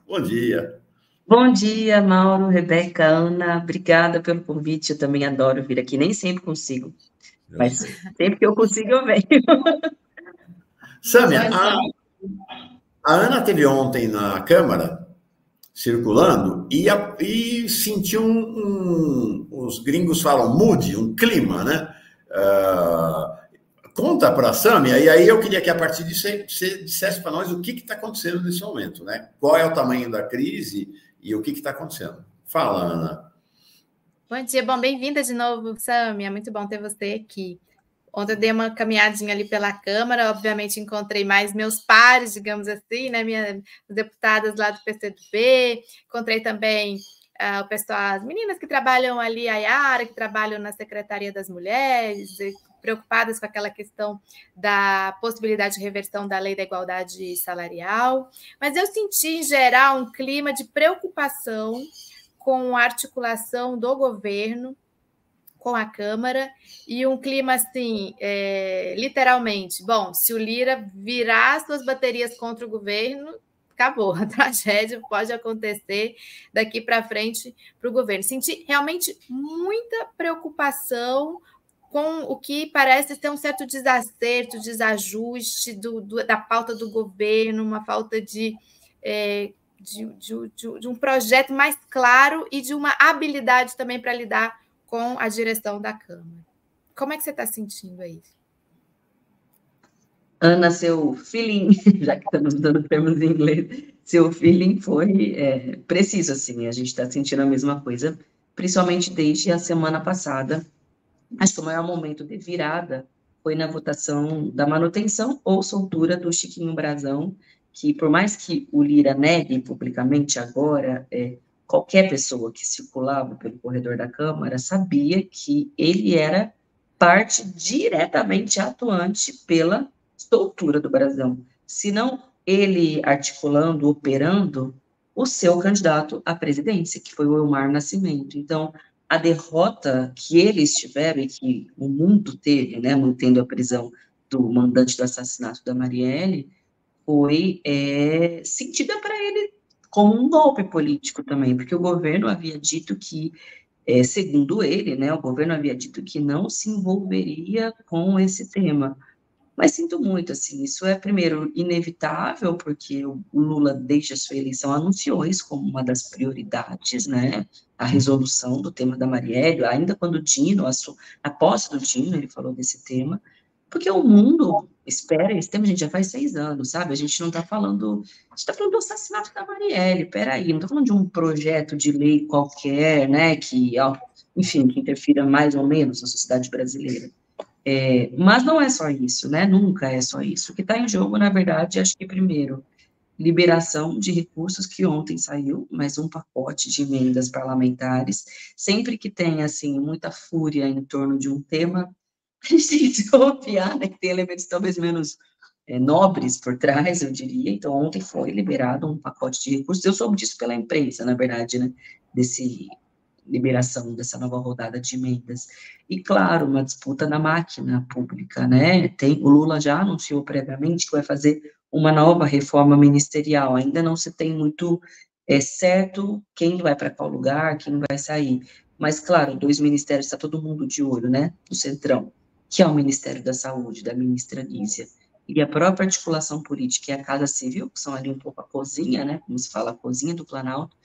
Bom dia. Bom dia, Mauro, Rebeca, Ana, obrigada pelo convite, eu também adoro vir aqui, nem sempre consigo, Eu mas sei. sempre que eu consigo eu venho. Sâmia, Bom dia. a Ana teve ontem na Câmara, circulando, e sentiu os gringos falam mood, um clima, né? Conta para a Sâmia, e aí eu queria que a partir disso você dissesse para nós o que está acontecendo nesse momento, né? Qual é o tamanho da crise e o que está acontecendo. Fala, Ana. Bom dia, bom, bem-vinda de novo, Sâmia, muito bom ter você aqui. Ontem eu dei uma caminhadinha ali pela Câmara, obviamente encontrei mais meus pares, digamos assim, né, minhas deputadas lá do PCdoB, encontrei também o pessoal, as meninas que trabalham ali, a Yara, que trabalham na Secretaria das Mulheres, preocupadas com aquela questão da possibilidade de reversão da lei da igualdade salarial, mas eu senti, em geral, um clima de preocupação com a articulação do governo com a Câmara e um clima assim, literalmente, bom, se o Lira virar suas baterias contra o governo, acabou, a tragédia pode acontecer daqui para frente para o governo. Senti realmente muita preocupação com o que parece ser um certo desacerto, desajuste da pauta do governo, uma falta de um projeto mais claro e de uma habilidade também para lidar com a direção da Câmara. Como é que você está sentindo aí? Ana, seu feeling, já que estamos usando termos em inglês, seu feeling foi preciso, assim, a gente está sentindo a mesma coisa, principalmente desde a semana passada. Acho que o maior momento de virada foi na votação da manutenção ou soltura do Chiquinho Brazão, que por mais que o Lira negue publicamente agora, qualquer pessoa que circulava pelo corredor da Câmara sabia que ele era parte diretamente atuante pela soltura do Brazão, se não ele articulando, operando o seu candidato à presidência, que foi o Elmar Nascimento. Então, a derrota que eles tiveram e que o mundo teve, né, mantendo a prisão do mandante do assassinato da Marielle, foi sentida para ele como um golpe político também, porque o governo havia dito que, segundo ele, né, o governo havia dito que não se envolveria com esse tema. Mas sinto muito, assim, isso é, primeiro, inevitável, porque o Lula, desde a sua eleição, anunciou isso como uma das prioridades, né, a resolução do tema da Marielle, ainda quando o Dino, a posse do Dino, ele falou desse tema, porque o mundo espera esse tema, a gente já faz 6 anos, sabe, a gente não está falando, a gente está falando do assassinato da Marielle, peraí, não está falando de um projeto de lei qualquer, né, que, enfim, que interfira mais ou menos na sociedade brasileira. Mas não é só isso, né? Nunca é só isso. O que está em jogo, na verdade, acho que, primeiro, liberação de recursos, que ontem saiu, mais um pacote de emendas parlamentares. Sempre que tem, assim, muita fúria em torno de um tema, a gente tem que desconfiar, né? Que tem elementos talvez menos nobres por trás, eu diria. Então, ontem foi liberado um pacote de recursos. Eu soube disso pela imprensa, na verdade, né? Desse liberação dessa nova rodada de emendas. E, claro, uma disputa na máquina pública, né? O Lula já anunciou previamente que vai fazer uma nova reforma ministerial, ainda não se tem muito certo quem vai para qual lugar, quem vai sair. Mas, claro, 2 ministérios, está todo mundo de olho, né? No Centrão, que é o Ministério da Saúde, da ministra Nízia, e a própria articulação política e a Casa Civil, que são ali um pouco a cozinha, né? Como se fala, a cozinha do Planalto,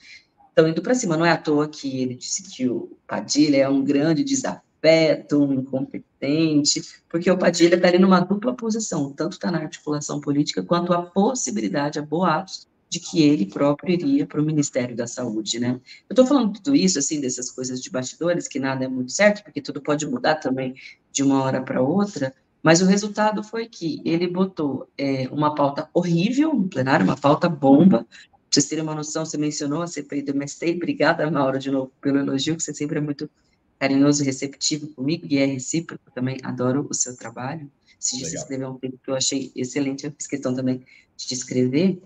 estão indo para cima. Não é à toa que ele disse que o Padilha é um grande desafeto, um incompetente, porque o Padilha está ali numa dupla posição, tanto está na articulação política, quanto a possibilidade, a boatos, de que ele próprio iria para o Ministério da Saúde, né? Eu estou falando tudo isso, assim, dessas coisas de bastidores, que nada é muito certo, porque tudo pode mudar também de uma hora para outra, mas o resultado foi que ele botou uma pauta horrível no plenário, uma pauta bomba. Pra vocês terem uma noção, você mencionou a CPI do MST, obrigada, Mauro, de novo, pelo elogio, que você sempre é muito carinhoso e receptivo comigo, e é recíproco também, adoro o seu trabalho. Se você escreveu um texto que eu achei excelente, eu fiz questão também de te escrever.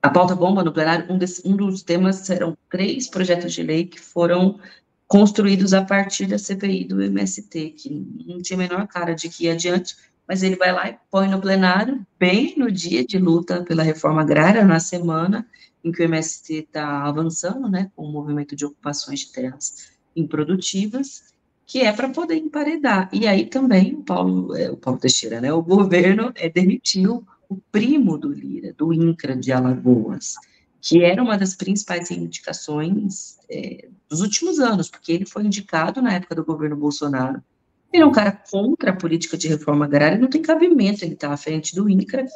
A pauta bomba no plenário, um dos temas serão 3 projetos de lei que foram construídos a partir da CPI do MST, que não tinha a menor cara de que ia adiante, mas ele vai lá e põe no plenário, bem no dia de luta pela reforma agrária, na semana em que o MST está avançando, né, com o movimento de ocupações de terras improdutivas, que é para poder emparedar. E aí também o Paulo Teixeira, né, o governo demitiu o primo do Lira, do INCRA de Alagoas, que era uma das principais reivindicações dos últimos anos, porque ele foi indicado na época do governo Bolsonaro. Ele é um cara contra a política de reforma agrária, não tem cabimento ele estar à frente do INCRA,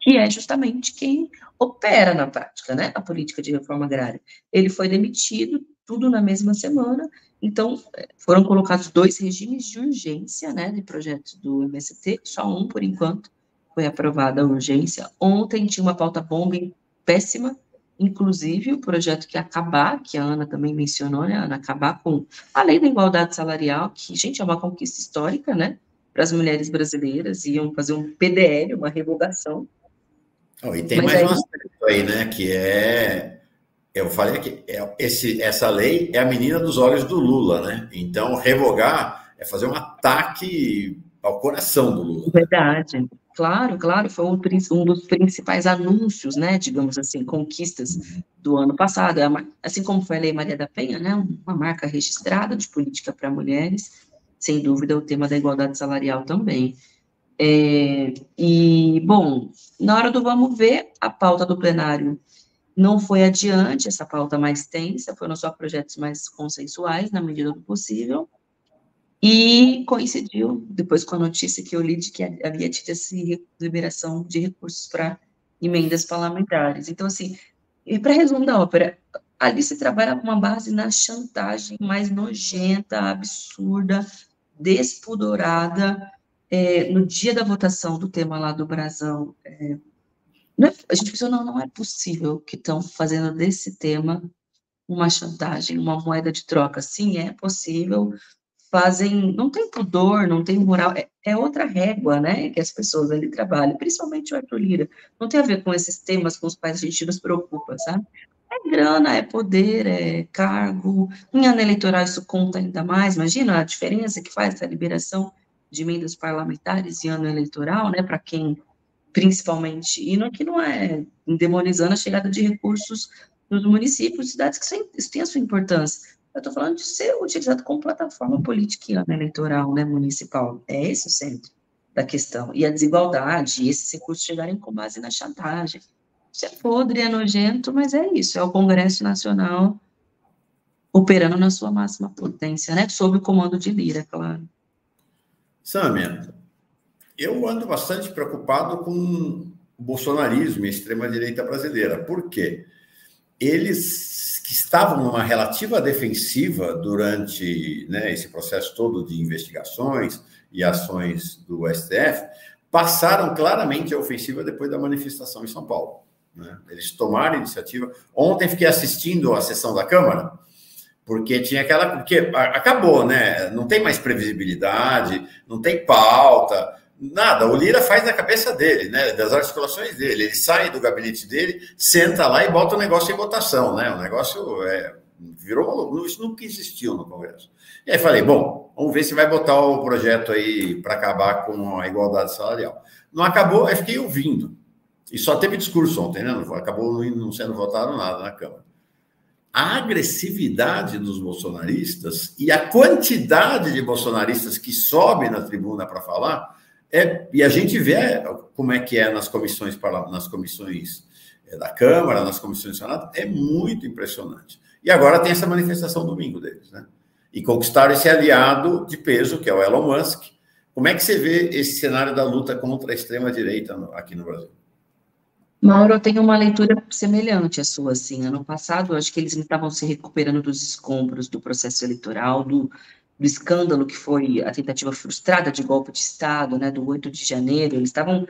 que é justamente quem opera na prática, né, a política de reforma agrária. Ele foi demitido, tudo na mesma semana, então foram colocados 2 regimes de urgência, né, de projetos do MST, só um por enquanto foi aprovada a urgência. Ontem tinha uma pauta bomba péssima, inclusive o projeto que acabar, que a Ana também mencionou, né, Ana, acabar com a lei da igualdade salarial, que, gente, é uma conquista histórica, né, para as mulheres brasileiras, iam fazer um PDL, uma revogação. E tem mais um aspecto aí, né, que eu falei que essa lei é a menina dos olhos do Lula, né, então revogar é fazer um ataque ao coração do Lula. Verdade. Claro, foi um dos principais anúncios, né, digamos assim, conquistas do ano passado, assim como foi a Lei Maria da Penha, né, uma marca registrada de política para mulheres, sem dúvida o tema da igualdade salarial também. E, bom, na hora do vamos ver, a pauta do plenário não foi adiante, essa pauta mais tensa, foram só projetos mais consensuais, na medida do possível, e coincidiu depois com a notícia que eu li de que havia tido essa liberação de recursos para emendas parlamentares. Então, assim, para resumo da ópera, ali se trabalha com uma base na chantagem mais nojenta, absurda, despudorada. No dia da votação do tema lá do Brasão, a gente pensou, não é possível que estão fazendo desse tema uma chantagem, uma moeda de troca. Sim, é possível, não tem pudor, não tem moral, é outra régua, né, que as pessoas ali trabalham, principalmente o Arthur Lira, não tem a ver com esses temas com os quais a gente nos preocupa, sabe? É grana, é poder, é cargo, em ano eleitoral isso conta ainda mais, imagina a diferença que faz essa liberação de emendas parlamentares em ano eleitoral, né, para quem, principalmente, e que não é demonizando a chegada de recursos nos municípios, cidades, que isso tem a sua importância. Eu estou falando de ser utilizado como plataforma política em ano eleitoral, né, municipal. É esse o centro da questão. E a desigualdade, e esses recursos chegarem com base na chantagem. Isso é podre, é nojento, mas é isso, é o Congresso Nacional operando na sua máxima potência, né, sob o comando de Lira, claro. Sâmia, eu ando bastante preocupado com o bolsonarismo e a extrema-direita brasileira. Por quê? Eles que estavam numa relativa defensiva durante, né, esse processo todo de investigações e ações do STF, passaram claramente a ofensiva depois da manifestação em São Paulo, né? Eles tomaram a iniciativa. Ontem fiquei assistindo a sessão da Câmara, porque tinha porque acabou, né? Não tem mais previsibilidade, não tem pauta, nada. O Lira faz na cabeça dele, né? Das articulações dele. Ele sai do gabinete dele, senta lá e bota o negócio em votação, né? O negócio virou uma loucura. Isso nunca existiu no Congresso. E aí falei, bom, vamos ver se vai botar o projeto aí para acabar com a igualdade salarial. Não acabou, aí fiquei ouvindo. E só teve discurso ontem, né? Acabou não sendo votado nada na Câmara. A agressividade dos bolsonaristas e a quantidade de bolsonaristas que sobem na tribuna para falar, e a gente vê como é que é nas comissões da Câmara, nas comissões do Senado, é muito impressionante. E agora tem essa manifestação domingo deles, né? E conquistaram esse aliado de peso, que é o Elon Musk. Como é que você vê esse cenário da luta contra a extrema-direita aqui no Brasil? Mauro, eu tenho uma leitura semelhante à sua, assim. Ano passado, eu acho que eles estavam se recuperando dos escombros do processo eleitoral, do escândalo que foi a tentativa frustrada de golpe de Estado, né, do 8 de janeiro. Eles estavam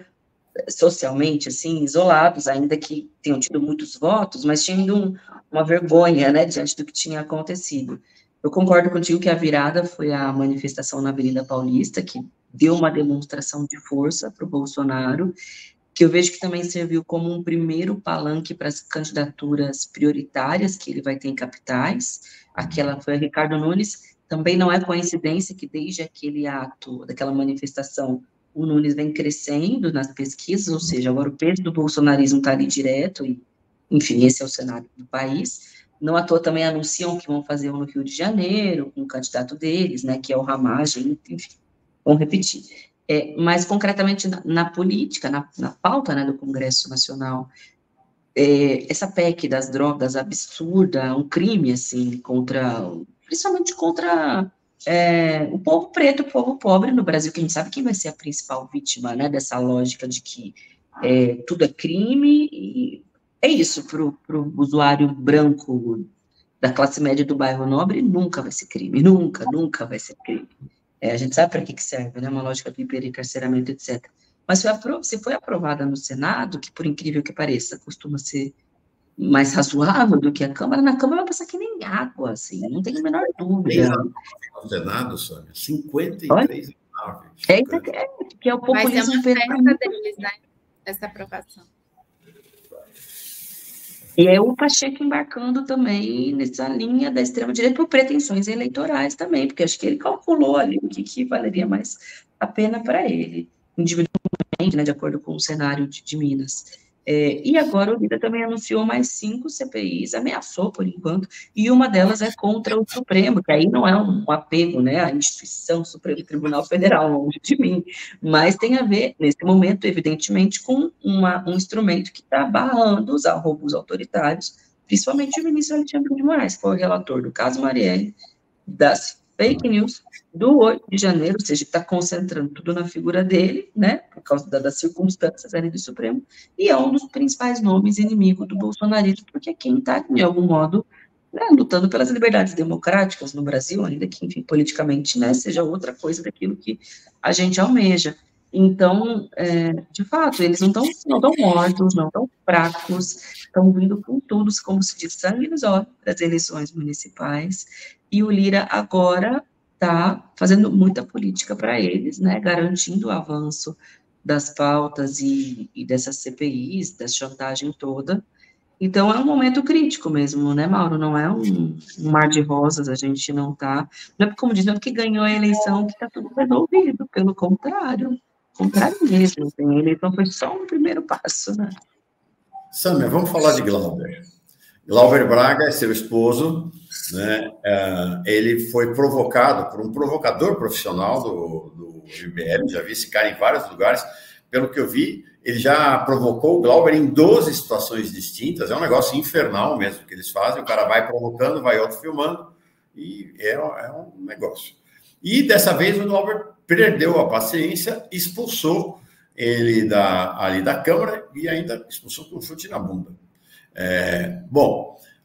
socialmente, assim, isolados, ainda que tenham tido muitos votos, mas tinham ainda uma vergonha, né, diante do que tinha acontecido. Eu concordo contigo que a virada foi a manifestação na Avenida Paulista, que deu uma demonstração de força para o Bolsonaro, que eu vejo que também serviu como um primeiro palanque para as candidaturas prioritárias que ele vai ter em capitais. Aquela foi a Ricardo Nunes. Também não é coincidência que desde aquele ato, daquela manifestação, o Nunes vem crescendo nas pesquisas, ou seja, agora o peso do bolsonarismo está ali direto, e, enfim, esse é o cenário do país. Não à toa também anunciam que vão fazer um no Rio de Janeiro, com o candidato deles, né, que é o Ramagem, enfim, vão repetir. Mas, concretamente, na política, na pauta, né, do Congresso Nacional, essa PEC das drogas absurda, um crime, assim, principalmente contra o povo preto, o povo pobre no Brasil, que a gente sabe quem vai ser a principal vítima, né, dessa lógica de que tudo é crime, e é isso, para o usuário branco da classe média do bairro nobre, nunca vai ser crime, nunca, nunca vai ser crime. A gente sabe para que serve, né, uma lógica do hiperencarceramento, etc. Mas se foi aprovada no Senado, que por incrível que pareça, costuma ser mais razoável do que a Câmara, na Câmara vai passar que nem água, assim, não tenho a menor dúvida. No Senado, Sônia, 53 a 9. Que é o populismo federal deles, né, essa aprovação. E é o Pacheco embarcando também nessa linha da extrema-direita por pretensões eleitorais também, porque acho que ele calculou ali o que valeria mais a pena para ele, individualmente, né, de acordo com o cenário de Minas. E agora o Lira também anunciou mais 5 CPIs, ameaçou por enquanto, e uma delas é contra o Supremo, que aí não é um apego, né, à instituição Supremo Tribunal Federal, longe de mim, mas tem a ver, nesse momento, evidentemente, com um instrumento que está barrando os roubos autoritários, principalmente o ministro Alexandre de Moraes, que foi o relator do caso Marielle, das fake news do 8 de janeiro, ou seja, está concentrando tudo na figura dele, né, por causa das circunstâncias ali do Supremo, e é um dos principais nomes inimigos do bolsonarismo, porque é quem está, de algum modo, né, lutando pelas liberdades democráticas no Brasil, ainda que, enfim, politicamente, né, seja outra coisa daquilo que a gente almeja. Então, de fato, eles não estão mortos, não estão fracos, estão vindo com tudo, como se diz, sangue nos olhos das eleições municipais, e o Lira agora está fazendo muita política para eles, né, garantindo o avanço das pautas e dessas CPIs, dessa chantagem toda. Então, é um momento crítico mesmo, né, Mauro? Não é um mar de rosas, a gente não está... Não é como diz, não é porque ganhou a eleição que está tudo resolvido, pelo contrário mesmo, assim, a eleição foi só um primeiro passo, né? Sâmia, vamos falar de Glauber. Glauber Braga é seu esposo, né? Ele foi provocado por um provocador profissional do MBL, já vi esse cara em vários lugares, pelo que eu vi, ele já provocou o Glauber em 12 situações distintas, é um negócio infernal mesmo que eles fazem, o cara vai provocando, vai outro filmando, e é um negócio. E dessa vez o Glauber perdeu a paciência, expulsou ele ali da Câmara e ainda expulsou com um chute na bunda.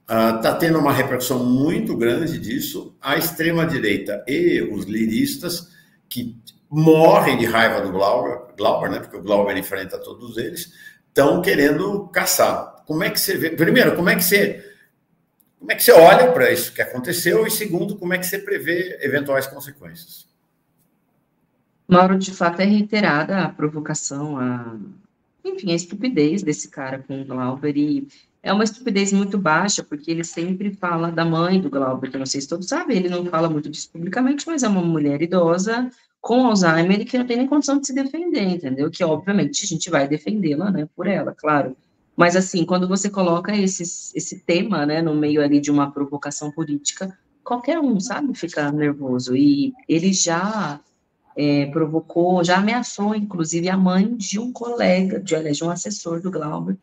Está tendo uma repercussão muito grande disso. A extrema-direita e os liristas, que morrem de raiva do Glauber, né, porque o Glauber enfrenta todos eles, estão querendo caçar. Como é que você vê? Primeiro, como é que você olha para isso que aconteceu? E segundo, como é que você prevê eventuais consequências? Mauro, de fato, é reiterada a provocação, enfim, a estupidez desse cara com o Glauber, e é uma estupidez muito baixa, porque ele sempre fala da mãe do Glauber, que eu não sei se todos sabem, ele não fala muito disso publicamente, mas é uma mulher idosa com Alzheimer e que não tem nem condição de se defender, entendeu? Que, obviamente, a gente vai defendê-la, né, por ela, claro. Mas, assim, quando você coloca esse tema, né, no meio ali de uma provocação política, qualquer um, sabe, fica nervoso, e ele já... provocou, já ameaçou, inclusive, a mãe de um colega, de um assessor do Glauber,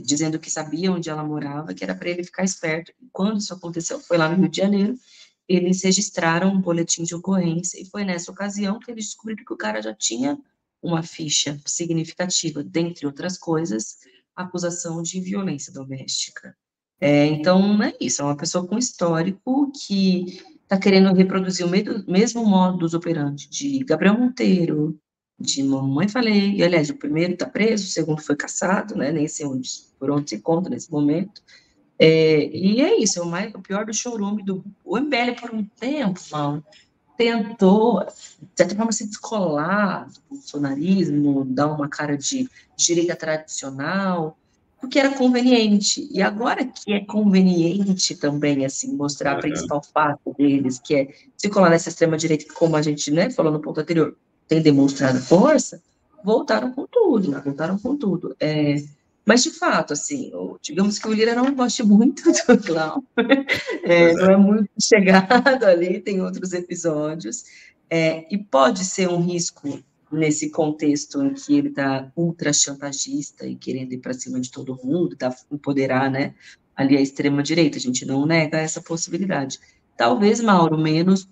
dizendo que sabia onde ela morava, que era para ele ficar esperto. E quando isso aconteceu, foi lá no Rio de Janeiro, eles registraram um boletim de ocorrência, e foi nessa ocasião que eles descobriram que o cara já tinha uma ficha significativa, dentre outras coisas, acusação de violência doméstica. Então, é isso, é uma pessoa com histórico que está querendo reproduzir o mesmo modus operandi de Gabriel Monteiro, de Mamãe Falei, e, aliás, o primeiro está preso, o segundo foi cassado, né, nem sei por onde se encontra nesse momento, e é isso, o pior do chorume o MBL por um tempo, Paulo, tentou, de certa forma, se descolar do bolsonarismo, dar uma cara de direita tradicional, porque era conveniente, e agora que é conveniente também, assim, mostrar a principal face deles, que é se colar nessa extrema-direita, como a gente, né, falou no ponto anterior, tem demonstrado força, voltaram com tudo, mas, de fato, assim, digamos que o Lira não goste muito do Cláudio, não é muito chegado ali, tem outros episódios, e pode ser um risco nesse contexto em que ele está ultra chantagista e querendo ir para cima de todo mundo, empoderar, né, ali a extrema-direita, a gente não nega essa possibilidade. Talvez, Mauro, menos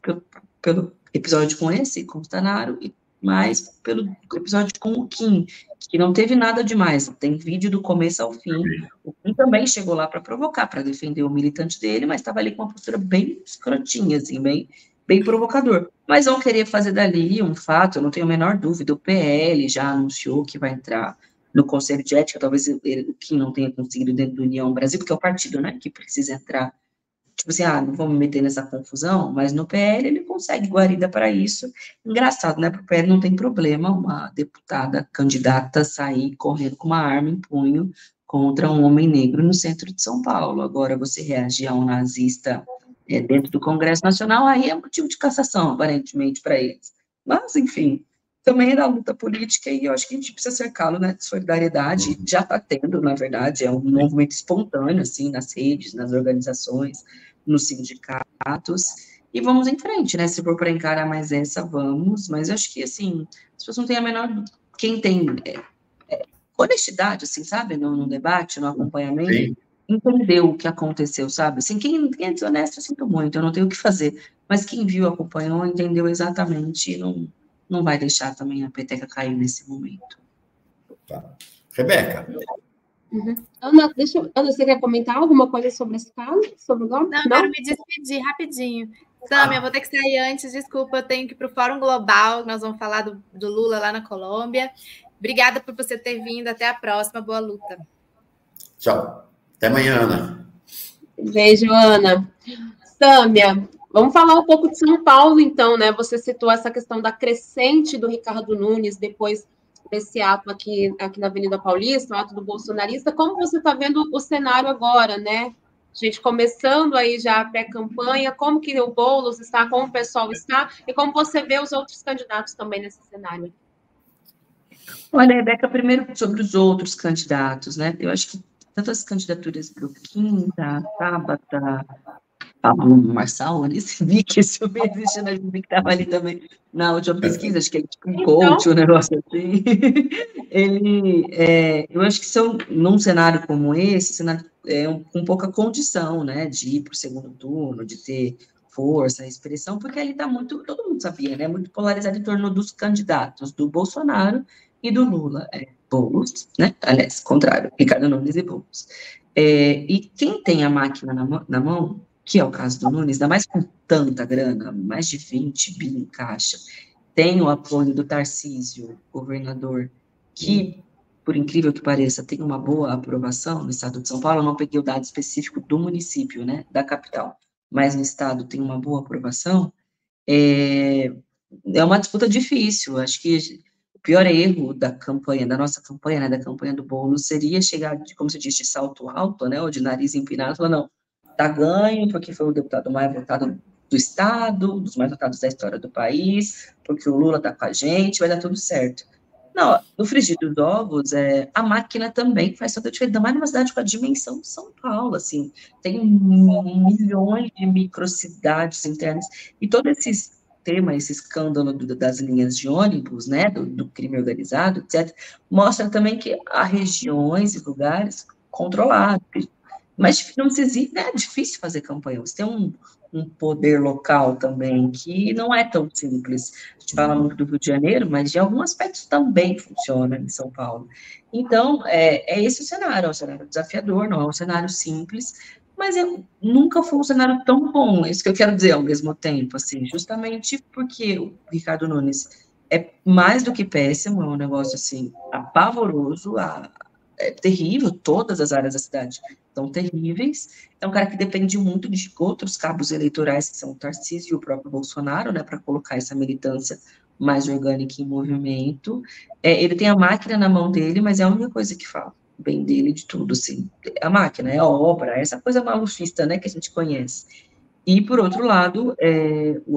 pelo episódio com o Stanaro, e mais pelo episódio com o Kim, que não teve nada demais, tem vídeo do começo ao fim. O Kim também chegou lá para provocar, para defender o militante dele, mas estava ali com uma postura bem escrotinha, assim, bem provocador. Mas vão querer fazer dali um fato, eu não tenho a menor dúvida, o PL já anunciou que vai entrar no Conselho de Ética, talvez o Kim não tenha conseguido dentro do União Brasil, porque é o partido, né, que precisa entrar. Tipo assim, não vou me meter nessa confusão, mas no PL ele consegue guarida para isso. Engraçado, né? Porque o PL não tem problema uma deputada candidata sair correndo com uma arma em punho contra um homem negro no centro de São Paulo. Agora, você reagir a um nazista dentro do Congresso Nacional, aí é motivo de cassação, aparentemente, para eles. Mas, enfim, também é da luta política e eu acho que a gente precisa cercá-lo, né, de solidariedade. Já está tendo, na verdade, é um movimento espontâneo, assim, nas redes, nas organizações, nos sindicatos, e vamos em frente, né, se for para encarar mais essa, vamos, mas eu acho que, assim, as pessoas não têm a menor, quem tem honestidade, assim, sabe, no debate, no acompanhamento, sim, entendeu o que aconteceu, sabe, assim, quem é desonesto, eu sinto muito, eu não tenho o que fazer, mas quem viu, acompanhou, entendeu exatamente, e não vai deixar também a peteca cair nesse momento. Tá. Rebeca. Ana, você quer comentar alguma coisa sobre esse caso? Sobre o golpe? Não, eu quero me despedir rapidinho. Sami, eu vou ter que sair antes, desculpa, eu tenho que ir para o Fórum Global, nós vamos falar do Lula lá na Colômbia. Obrigada por você ter vindo, até a próxima, boa luta. Tchau. Até amanhã, Ana. Beijo, Ana. Sâmia, vamos falar um pouco de São Paulo, então, né? Você citou essa questão da crescente do Ricardo Nunes, depois desse ato aqui na Avenida Paulista, o ato do bolsonarista. Como você está vendo o cenário agora, né? Gente, começando aí já a pré-campanha, como que o Boulos está, como o pessoal está, e como você vê os outros candidatos também nesse cenário? Olha, Rebeca, primeiro sobre os outros candidatos, né? Eu acho que tanto as candidaturas do Kim, da Tabata, Pablo Marçal, eu nem vi que esse homem existe, né? Vi que estava ali também na última pesquisa, acho que ele tipo um coach, um negócio assim. Eu acho que são, num cenário como esse, cenário com pouca condição, né, de ir para o segundo turno, de ter força, expressão, porque ele está muito, todo mundo sabia, né, muito polarizado em torno dos candidatos, do Bolsonaro e do Lula, Boulos, né, aliás, contrário, Ricardo Nunes e Boulos. E quem tem a máquina na mão, que é o caso do Nunes, ainda mais com tanta grana, mais de 20 bi em caixa, tem o apoio do Tarcísio, governador, que, por incrível que pareça, tem uma boa aprovação no estado de São Paulo. Eu não peguei o dado específico do município, né, da capital, mas no estado tem uma boa aprovação. É uma disputa difícil. Acho que o pior erro da campanha, da nossa campanha, né, da campanha do Boulos, seria chegar, como se diz, de salto alto, né, ou de nariz empinado, falar, não, tá ganho, porque foi o deputado mais votado do estado, dos mais votados da história do país, porque o Lula tá com a gente, vai dar tudo certo. Não, no frigir dos ovos, a máquina também faz toda a diferença, ainda mais numa cidade com a dimensão de São Paulo, assim, tem milhões de microcidades internas, e todo esse tema, esse escândalo das linhas de ônibus, né, do crime organizado, etc., mostra também que há regiões e lugares controlados, mas não se existe, né, é difícil fazer campanha, você tem um poder local também, que não é tão simples. A gente fala muito do Rio de Janeiro, mas de alguns aspectos também funciona em São Paulo. Então, é esse o cenário, é um cenário desafiador, não é um cenário simples, mas nunca foi um cenário tão bom, é isso que eu quero dizer ao mesmo tempo, assim, justamente porque o Ricardo Nunes é mais do que péssimo, é um negócio, assim, apavoroso, é terrível, todas as áreas da cidade são terríveis, é um cara que depende muito de outros cabos eleitorais, que são o Tarcísio e o próprio Bolsonaro, né, para colocar essa militância mais orgânica em movimento. Ele tem a máquina na mão dele, mas é a única coisa que fala bem dele de tudo, assim, a máquina, a obra, essa coisa malufista, né, que a gente conhece. E, por outro lado,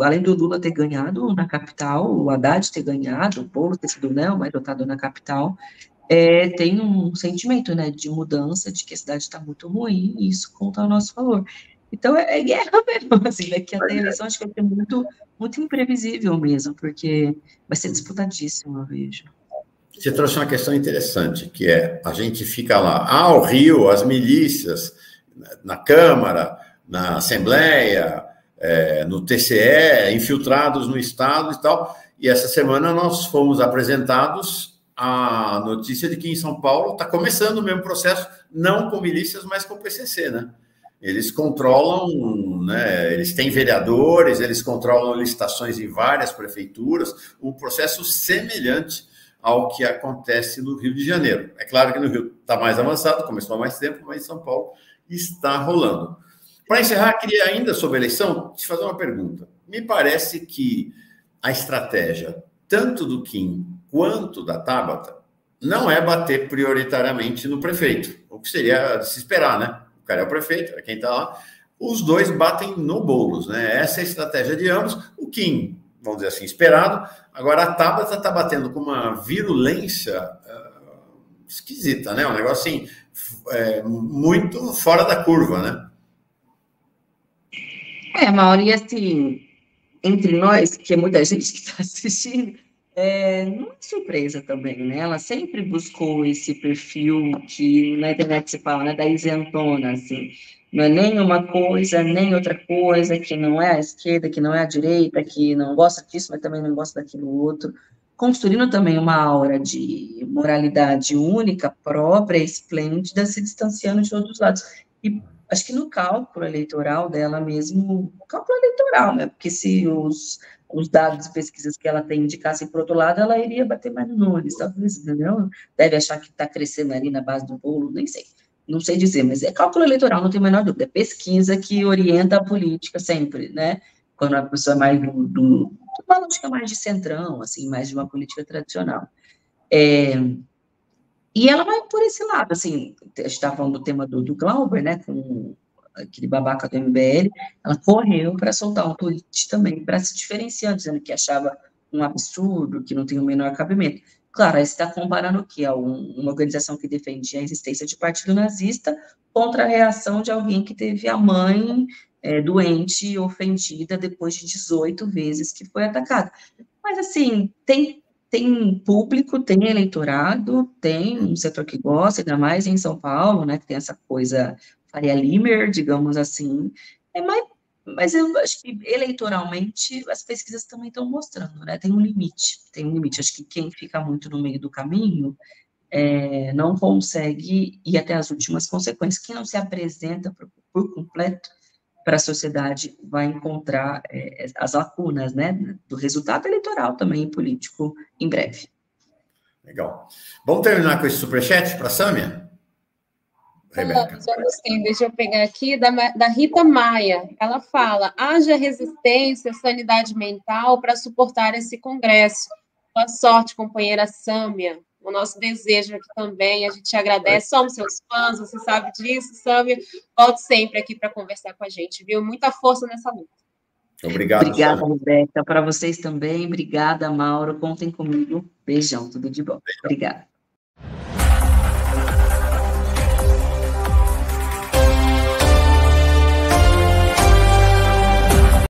além do Lula ter ganhado na capital, o Haddad ter ganhado, o Boulos ter sido, né, o mais votado na capital, tem um sentimento, né, de mudança, de que a cidade está muito ruim, e isso conta ao nosso favor. Então, é guerra mesmo, assim, daqui até a eleição, acho que vai ser muito, muito imprevisível mesmo, porque vai ser disputadíssimo, eu vejo. Você trouxe uma questão interessante, que é, a gente fica lá, o Rio, as milícias, na Câmara, na Assembleia, no TCE, infiltrados no Estado e tal, e essa semana nós fomos apresentados a notícia de que em São Paulo está começando o mesmo processo, não com milícias, mas com o PCC, né? Eles controlam, né, eles têm vereadores, eles controlam licitações em várias prefeituras, um processo semelhante ao que acontece no Rio de Janeiro. É claro que no Rio está mais avançado, começou há mais tempo, mas em São Paulo está rolando. Para encerrar, queria ainda sobre a eleição te fazer uma pergunta. Me parece que a estratégia, tanto do Kim quanto da Tabata, não é bater prioritariamente no prefeito, o que seria de se esperar, né? O cara é o prefeito, é quem está lá. Os dois batem no Boulos, né? Essa é a estratégia de ambos. O Kim, vamos dizer assim, esperado. Agora, a Tabata está batendo com uma virulência esquisita, né? Um negócio assim, muito fora da curva, né? Mauro, e assim, entre nós, que é muita gente que está assistindo, não é surpresa também, né? Ela sempre buscou esse perfil que na internet se fala, né, da isentona, assim. Não é nem uma coisa, nem outra coisa, que não é a esquerda, que não é a direita, que não gosta disso, mas também não gosta daquilo outro. Construindo também uma aura de moralidade única, própria, esplêndida, se distanciando de todos os lados. E acho que no cálculo eleitoral dela mesmo, cálculo eleitoral, né? Porque se os dados e pesquisas que ela tem indicassem por outro lado, ela iria bater mais no Nunes, talvez, entendeu? Deve achar que está crescendo ali na base do bolo, nem sei. Não sei dizer, mas é cálculo eleitoral, não tem a menor dúvida. É pesquisa que orienta a política sempre, né? Quando a pessoa é mais uma lógica mais de centrão, assim, mais de uma política tradicional. E ela vai por esse lado, assim, a gente estava falando do tema do Glauber, né, com aquele babaca do MBL, ela correu para soltar um tweet também, para se diferenciar, dizendo que achava um absurdo, que não tem o menor cabimento. Claro, aí você está comparando o quê? Uma organização que defendia a existência de partido nazista contra a reação de alguém que teve a mãe doente e ofendida depois de 18 vezes que foi atacada. Mas, assim, tem público, tem eleitorado, tem um setor que gosta, ainda mais em São Paulo, né, que tem essa coisa Faria Limer, digamos assim, mas eu acho que eleitoralmente as pesquisas também estão mostrando, né, tem um limite, acho que quem fica muito no meio do caminho não consegue ir até as últimas consequências, quem não se apresenta por completo para a sociedade vai encontrar as lacunas, né, do resultado eleitoral também político em breve. Legal. Vamos terminar com esse superchat para a Sâmia? Rebeca. Já gostei, deixa eu pegar aqui, da Rita Maia. Ela fala, haja resistência, sanidade mental para suportar esse congresso. Boa sorte, companheira Sâmia. O nosso desejo aqui também, a gente te agradece, somos seus fãs, você sabe disso, Sâmia. Volte sempre aqui para conversar com a gente, viu? Muita força nessa luta. Obrigado, obrigada, Rebeca. Para vocês também, obrigada, Mauro. Contem comigo. Beijão, tudo de bom. Beijão. Obrigada.